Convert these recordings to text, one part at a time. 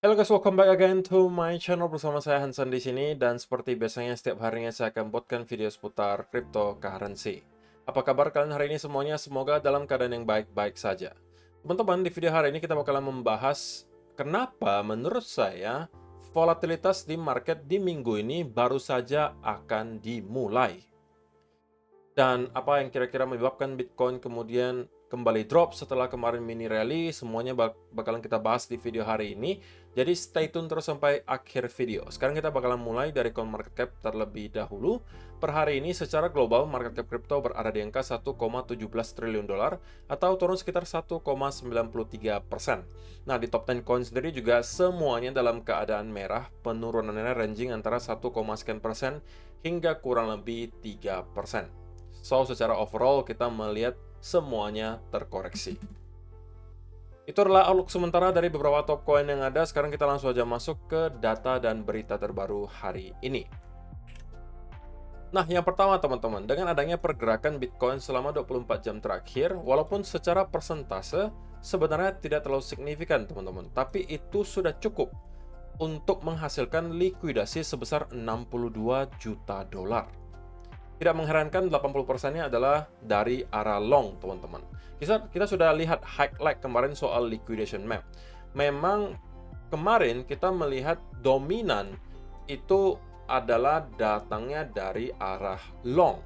Hello guys, welcome back again to my channel bersama saya Hansan di sini dan seperti biasanya setiap harinya saya akan buatkan video seputar cryptocurrency. Apa kabar kalian hari ini semuanya? Semoga dalam keadaan yang baik-baik saja. Teman-teman, di video hari ini kita bakalan membahas kenapa menurut saya volatilitas di market di minggu ini baru saja akan dimulai. Dan apa yang kira-kira menyebabkan Bitcoin kemudian kembali drop setelah kemarin mini rally, semuanya bakalan kita bahas di video hari ini. Jadi stay tune terus sampai akhir video. Sekarang kita bakalan mulai dari CoinMarketCap terlebih dahulu. Per hari ini secara global market cap crypto berada di angka 1,17 triliun dolar atau turun sekitar 1,93%. Nah, di top 10 coin sendiri juga semuanya dalam keadaan merah, penurunannya ranging antara 1, sekian persen hingga kurang lebih 3%. So, secara overall kita melihat semuanya terkoreksi. Itu adalah outlook sementara dari beberapa top coin yang ada. Sekarang kita langsung aja masuk ke data dan berita terbaru hari ini. Nah, yang pertama teman-teman, dengan adanya pergerakan Bitcoin selama 24 jam terakhir, walaupun secara persentase sebenarnya tidak terlalu signifikan teman-teman, tapi itu sudah cukup untuk menghasilkan likuidasi sebesar 62 juta dolar. Tidak mengherankan 80%-nya adalah dari arah long, teman-teman. Kita sudah lihat highlight kemarin soal liquidation map. Memang kemarin kita melihat dominan itu adalah datangnya dari arah long.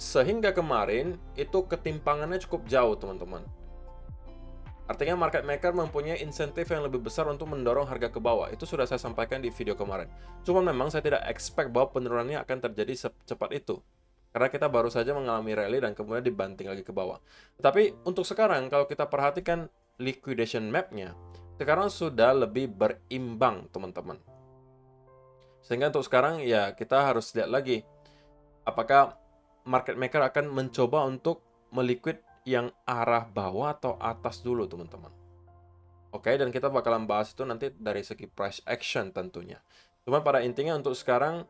Sehingga kemarin itu ketimpangannya cukup jauh, teman-teman. Artinya market maker mempunyai insentif yang lebih besar untuk mendorong harga ke bawah. Itu sudah saya sampaikan di video kemarin. Cuma memang saya tidak expect bahwa penurunannya akan terjadi secepat itu. Karena kita baru saja mengalami rally dan kemudian dibanting lagi ke bawah. Tapi untuk sekarang, kalau kita perhatikan liquidation map-nya, sekarang sudah lebih berimbang, teman-teman. Sehingga untuk sekarang, ya kita harus lihat lagi. Apakah market maker akan mencoba untuk meliquid yang arah bawah atau atas dulu, teman-teman. Oke, dan kita bakalan bahas itu nanti dari segi price action tentunya. Cuma pada intinya untuk sekarang,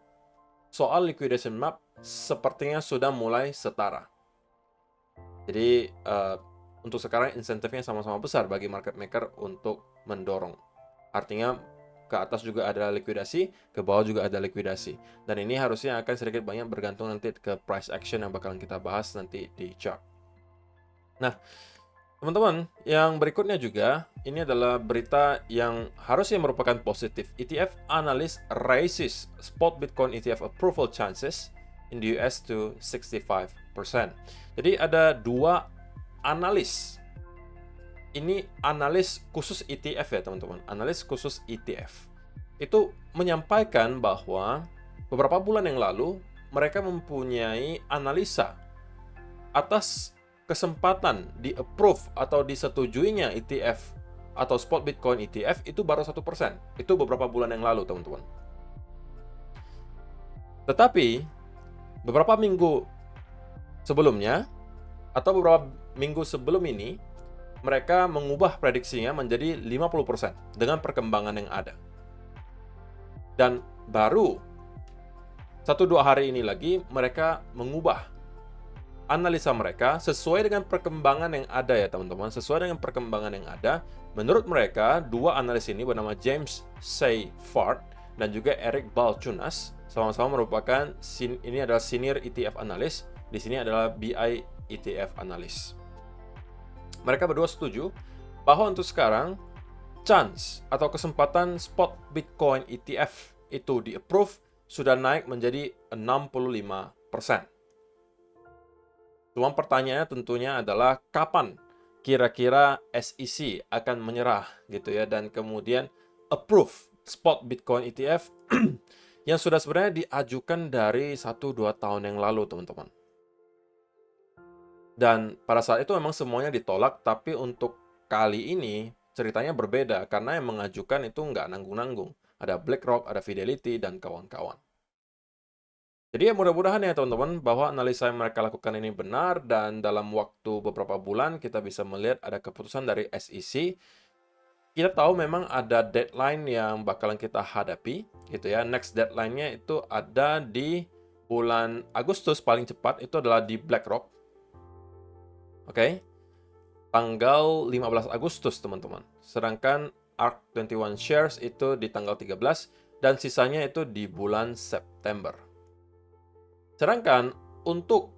soal liquidation map sepertinya sudah mulai setara. Jadi, untuk sekarang insentifnya sama-sama besar bagi market maker untuk mendorong. Artinya, ke atas juga ada likuidasi, ke bawah juga ada likuidasi. Dan ini harusnya akan sedikit banyak bergantung nanti ke price action yang bakalan kita bahas nanti di chart. Nah, teman-teman, yang berikutnya juga, ini adalah berita yang harusnya merupakan positif. ETF analyst raises spot Bitcoin ETF approval chances in the US to 65%. Jadi ada dua analis. Ini analis khusus ETF ya, teman-teman. Analis khusus ETF. Itu menyampaikan bahwa beberapa bulan yang lalu, mereka mempunyai analisa atas kesempatan di-approve atau disetujuinya ETF atau spot Bitcoin ETF itu baru 1%. Itu beberapa bulan yang lalu, teman-teman. Tetapi, beberapa minggu sebelumnya, atau beberapa minggu sebelum ini, mereka mengubah prediksinya menjadi 50% dengan perkembangan yang ada. Dan baru 1-2 hari ini lagi, mereka mengubah analisa mereka sesuai dengan perkembangan yang ada ya teman-teman. Sesuai dengan perkembangan yang ada, menurut mereka dua analis ini bernama James Seyfarth dan juga Eric Balchunas sama-sama merupakan ini adalah senior ETF analis, di sini adalah BI ETF analis. Mereka berdua setuju bahwa untuk sekarang chance atau kesempatan spot Bitcoin ETF itu di-approve sudah naik menjadi 65%. Cuma pertanyaannya tentunya adalah kapan kira-kira SEC akan menyerah gitu ya dan kemudian approve spot Bitcoin ETF yang sudah sebenarnya diajukan dari 1-2 tahun yang lalu, teman-teman. Dan pada saat itu memang semuanya ditolak, tapi untuk kali ini ceritanya berbeda karena yang mengajukan itu nggak nanggung-nanggung. Ada BlackRock, ada Fidelity, dan kawan-kawan. Jadi ya mudah-mudahan ya teman-teman bahwa analisa yang mereka lakukan ini benar dan dalam waktu beberapa bulan kita bisa melihat ada keputusan dari SEC. Kita tahu memang ada deadline yang bakalan kita hadapi gitu ya. Next deadline-nya itu ada di bulan Agustus paling cepat itu adalah di BlackRock. Oke. Tanggal 15 Agustus teman-teman. Sedangkan ARK21 shares itu di tanggal 13 dan sisanya itu di bulan September. Sedangkan untuk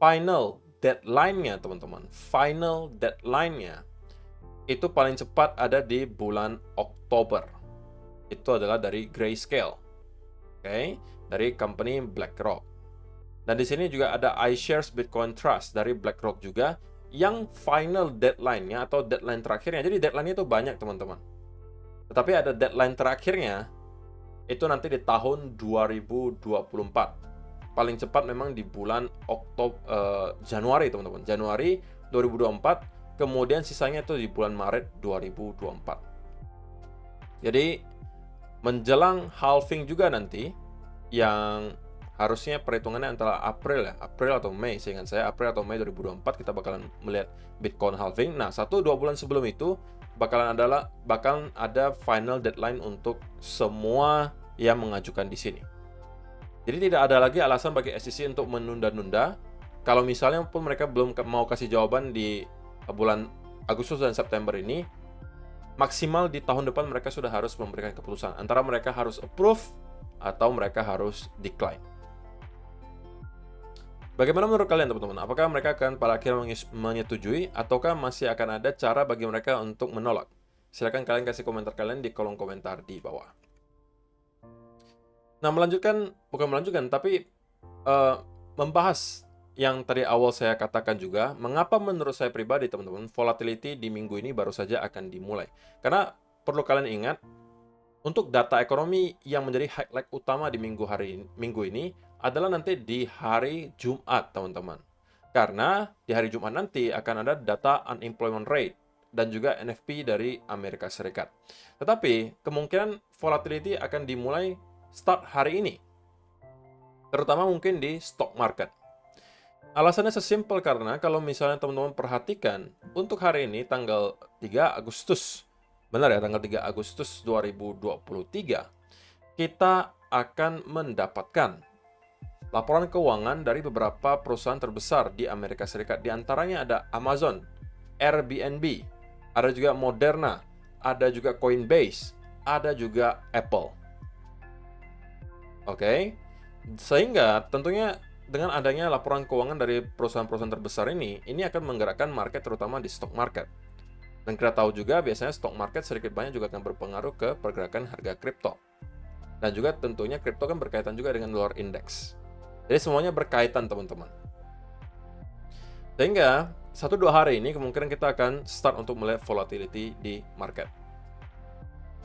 final deadline-nya teman-teman, final deadline-nya itu paling cepat ada di bulan Oktober. Itu adalah dari Grayscale, oke, dari company BlackRock. Dan di sini juga ada iShares Bitcoin Trust dari BlackRock juga, yang final deadline-nya atau deadline terakhirnya. Jadi deadline-nya itu banyak teman-teman. Tetapi ada deadline terakhirnya itu nanti di tahun 2024. Paling cepat memang di bulan Januari teman-teman. Januari 2024, kemudian sisanya itu di bulan Maret 2024. Jadi menjelang halving juga nanti, yang harusnya perhitungannya antara April atau Mei, seingat saya April atau Mei 2024 kita bakalan melihat Bitcoin halving. Nah, 1-2 bulan sebelum itu bakalan ada final deadline untuk semua yang mengajukan di sini. Jadi tidak ada lagi alasan bagi SEC untuk menunda-nunda. Kalau misalnya pun mereka belum mau kasih jawaban di bulan Agustus dan September ini, maksimal di tahun depan mereka sudah harus memberikan keputusan. Antara mereka harus approve atau mereka harus decline. Bagaimana menurut kalian teman-teman? Apakah mereka akan pada akhirnya menyetujui ataukah masih akan ada cara bagi mereka untuk menolak? Silahkan kalian kasih komentar kalian di kolom komentar di bawah. Nah, tapi membahas yang tadi awal saya katakan juga, mengapa menurut saya pribadi teman-teman, volatility di minggu ini baru saja akan dimulai. Karena perlu kalian ingat, untuk data ekonomi yang menjadi highlight utama di minggu ini adalah nanti di hari Jumat, teman-teman. Karena di hari Jumat nanti akan ada data unemployment rate dan juga NFP dari Amerika Serikat. Tetapi kemungkinan volatility akan dimulai start hari ini, terutama mungkin di stock market. Alasannya sesimpel karena kalau misalnya teman-teman perhatikan, untuk hari ini tanggal 3 Agustus, benar ya, tanggal 3 Agustus 2023, kita akan mendapatkan laporan keuangan dari beberapa perusahaan terbesar di Amerika Serikat. Di antaranya ada Amazon, Airbnb, ada juga Moderna, ada juga Coinbase, ada juga Apple. Oke, sehingga tentunya dengan adanya laporan keuangan dari perusahaan-perusahaan terbesar ini akan menggerakkan market, terutama di stock market. Dan kita tahu juga biasanya stock market sedikit banyak juga akan berpengaruh ke pergerakan harga kripto. Dan juga tentunya kripto kan berkaitan juga dengan dollar index. Jadi semuanya berkaitan teman-teman. Sehingga 1-2 hari ini kemungkinan kita akan start untuk melihat volatility di market.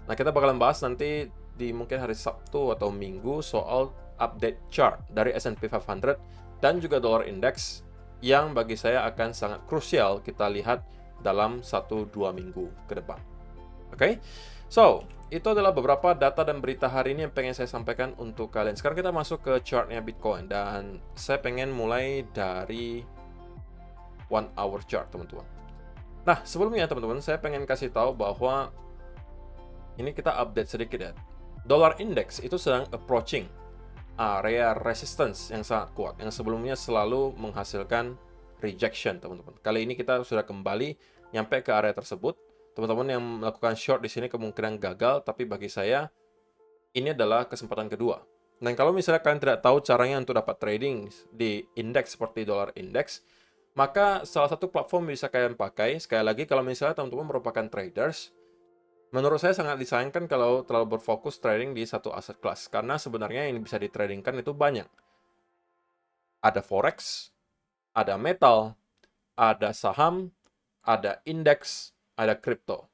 Nah, kita bakalan bahas nanti di mungkin hari Sabtu atau Minggu soal update chart dari S&P 500 dan juga dollar index yang bagi saya akan sangat krusial kita lihat dalam 1-2 minggu ke depan. Oke? So, itu adalah beberapa data dan berita hari ini yang pengen saya sampaikan untuk kalian. Sekarang kita masuk ke chartnya Bitcoin dan saya pengen mulai dari 1 hour chart, teman-teman. Nah, sebelumnya teman-teman, saya pengen kasih tahu bahwa ini kita update sedikit ya. Dollar index itu sedang approaching area resistance yang sangat kuat, yang sebelumnya selalu menghasilkan rejection, teman-teman. Kali ini kita sudah kembali nyampe ke area tersebut. Teman-teman yang melakukan short di sini kemungkinan gagal, tapi bagi saya ini adalah kesempatan kedua. Dan kalau misalnya kalian tidak tahu caranya untuk dapat trading di indeks seperti dollar index, maka salah satu platform bisa kalian pakai. Sekali lagi, kalau misalnya teman-teman merupakan traders, menurut saya sangat disayangkan kalau terlalu berfokus trading di satu aset kelas. Karena sebenarnya yang bisa ditradingkan itu banyak. Ada forex, ada metal, ada saham, ada indeks, ada kripto.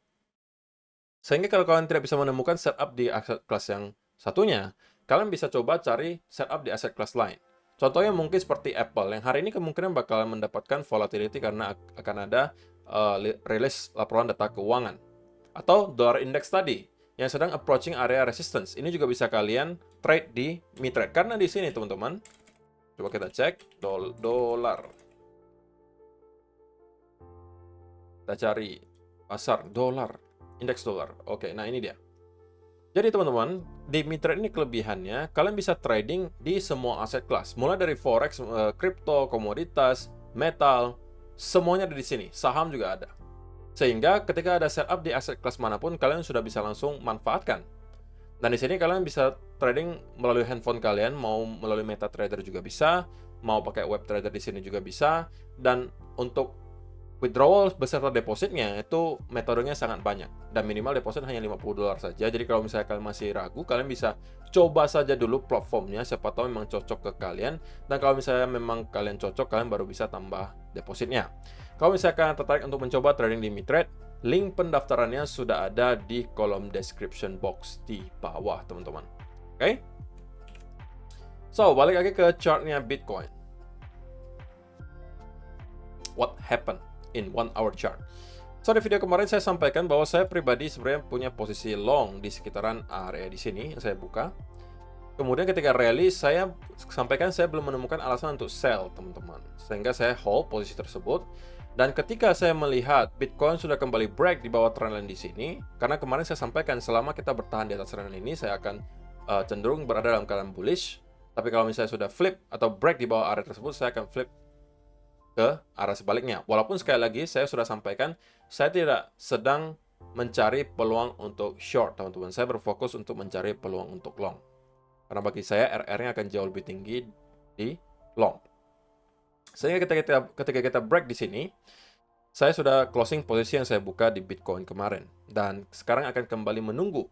Sehingga kalau kalian tidak bisa menemukan setup di aset kelas yang satunya, kalian bisa coba cari setup di aset kelas lain. Contohnya mungkin seperti Apple, yang hari ini kemungkinan bakalan mendapatkan volatility karena akan ada rilis laporan data keuangan. Atau dollar index tadi, yang sedang approaching area resistance. Ini juga bisa kalian trade di MiTrade. Karena di sini teman-teman, coba kita cek, dolar. Kita cari pasar dolar, indeks dolar. Oke, nah ini dia. Jadi teman-teman, di MiTrade ini kelebihannya, kalian bisa trading di semua aset kelas. Mulai dari forex, kripto, komoditas, metal, semuanya ada di sini. Saham juga ada. Sehingga ketika ada setup di aset kelas manapun, kalian sudah bisa langsung manfaatkan. Dan di sini kalian bisa trading melalui handphone kalian, mau melalui MetaTrader juga bisa, mau pakai web trader di sini juga bisa, dan untuk withdrawal beserta depositnya itu metodenya sangat banyak, dan minimal deposit hanya $50 saja. Jadi kalau misalnya kalian masih ragu, kalian bisa coba saja dulu platformnya, siapa tahu memang cocok ke kalian, dan kalau misalnya memang kalian cocok, kalian baru bisa tambah depositnya. Kalau misalnya kalian tertarik untuk mencoba trading di Mitrade, link pendaftarannya sudah ada di kolom description box di bawah, teman-teman. Oke? So, balik lagi ke chartnya Bitcoin. What happened in 1 hour chart? So, di video kemarin saya sampaikan bahwa saya pribadi sebenarnya punya posisi long di sekitaran area di sini yang saya buka. Kemudian ketika rally, saya sampaikan saya belum menemukan alasan untuk sell, teman-teman. Sehingga saya hold posisi tersebut. Dan ketika saya melihat Bitcoin sudah kembali break di bawah trendline di sini, karena kemarin saya sampaikan selama kita bertahan di atas trendline ini, saya akan cenderung berada dalam keadaan bullish. Tapi kalau misalnya sudah flip atau break di bawah area tersebut, saya akan flip ke arah sebaliknya. Walaupun sekali lagi saya sudah sampaikan, saya tidak sedang mencari peluang untuk short, teman-teman. Saya berfokus untuk mencari peluang untuk long. Karena bagi saya RR-nya akan jauh lebih tinggi di long. Sehingga ketika kita break di sini, saya sudah closing posisi yang saya buka di Bitcoin kemarin. Dan sekarang akan kembali menunggu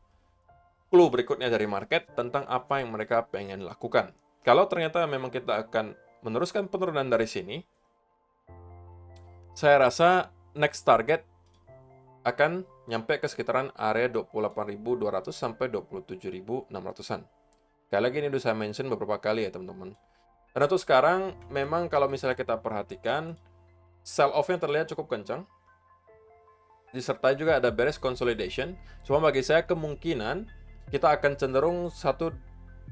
clue berikutnya dari market tentang apa yang mereka pengen lakukan. Kalau ternyata memang kita akan meneruskan penurunan dari sini, saya rasa next target akan nyampe ke sekitaran area 28.200 sampai 27.600-an. Sekali lagi ini udah saya mention beberapa kali ya, teman-teman. Dan untuk sekarang, memang kalau misalnya kita perhatikan, sell off-nya terlihat cukup kencang. Disertai juga ada bearish consolidation. Cuma bagi saya kemungkinan kita akan cenderung satu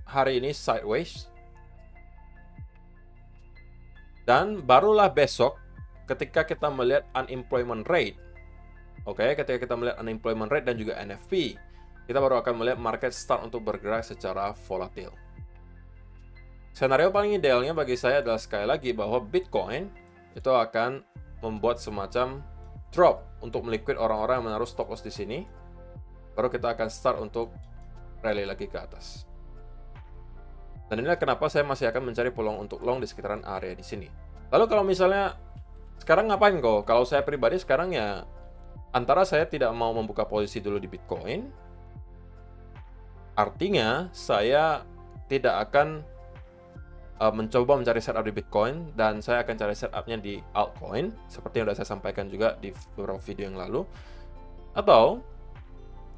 hari ini sideways. Dan barulah besok, ketika kita melihat unemployment rate, ketika kita melihat unemployment rate dan juga NFP, kita baru akan melihat market start untuk bergerak secara volatil. Senario paling idealnya bagi saya adalah sekali lagi bahwa Bitcoin itu akan membuat semacam drop untuk meliquid orang-orang yang menaruh stop loss di sini. Baru kita akan start untuk rally lagi ke atas. Dan inilah kenapa saya masih akan mencari peluang untuk long di sekitaran area di sini. Lalu kalau misalnya sekarang ngapain kok? Kalau saya pribadi sekarang ya antara saya tidak mau membuka posisi dulu di Bitcoin, artinya saya tidak akan mencoba mencari setup di Bitcoin, dan saya akan cari setupnya di altcoin seperti yang sudah saya sampaikan juga di beberapa video yang lalu. Atau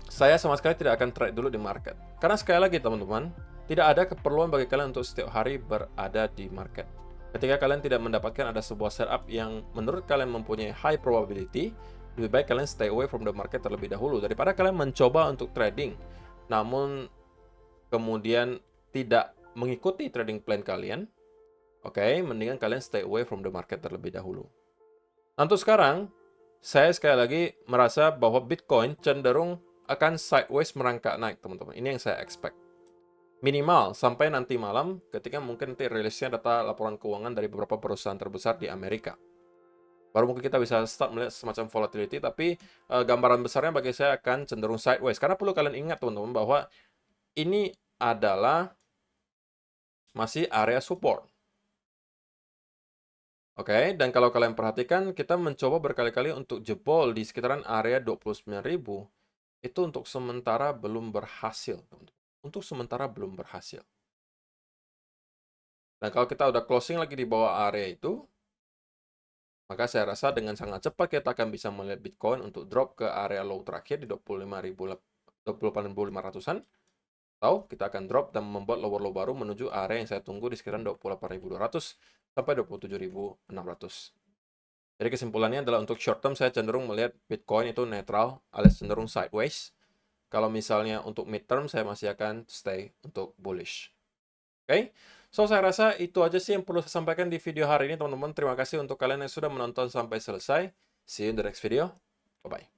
saya sama sekali tidak akan trade dulu di market. Karena sekali lagi teman-teman, tidak ada keperluan bagi kalian untuk setiap hari berada di market. Ketika kalian tidak mendapatkan ada sebuah setup yang menurut kalian mempunyai high probability, lebih baik kalian stay away from the market terlebih dahulu daripada kalian mencoba untuk trading namun kemudian tidak mengikuti trading plan kalian. Mendingan kalian stay away from the market terlebih dahulu. Nah, untuk sekarang, saya sekali lagi merasa bahwa Bitcoin cenderung akan sideways merangkak naik, teman-teman. Ini yang saya expect. Minimal sampai nanti malam ketika mungkin nanti rilisnya data laporan keuangan dari beberapa perusahaan terbesar di Amerika. Baru mungkin kita bisa start melihat semacam volatility, tapi gambaran besarnya bagi saya akan cenderung sideways. Karena perlu kalian ingat, teman-teman, bahwa ini adalah masih area support. Dan kalau kalian perhatikan, kita mencoba berkali-kali untuk jebol di sekitaran area 29.000. Itu untuk sementara belum berhasil, teman-teman. Untuk sementara belum berhasil. Dan kalau kita udah closing lagi di bawah area itu, maka saya rasa dengan sangat cepat kita akan bisa melihat Bitcoin untuk drop ke area low terakhir di 28.500-an. Atau kita akan drop dan membuat lower low baru menuju area yang saya tunggu di sekitaran 28.200 sampai 27.600. Jadi kesimpulannya adalah untuk short term saya cenderung melihat Bitcoin itu netral alias cenderung sideways. Kalau misalnya untuk mid term saya masih akan stay untuk bullish. So saya rasa itu aja sih yang perlu saya sampaikan di video hari ini, teman-teman. Terima kasih untuk kalian yang sudah menonton sampai selesai. See you in the next video. Bye-bye.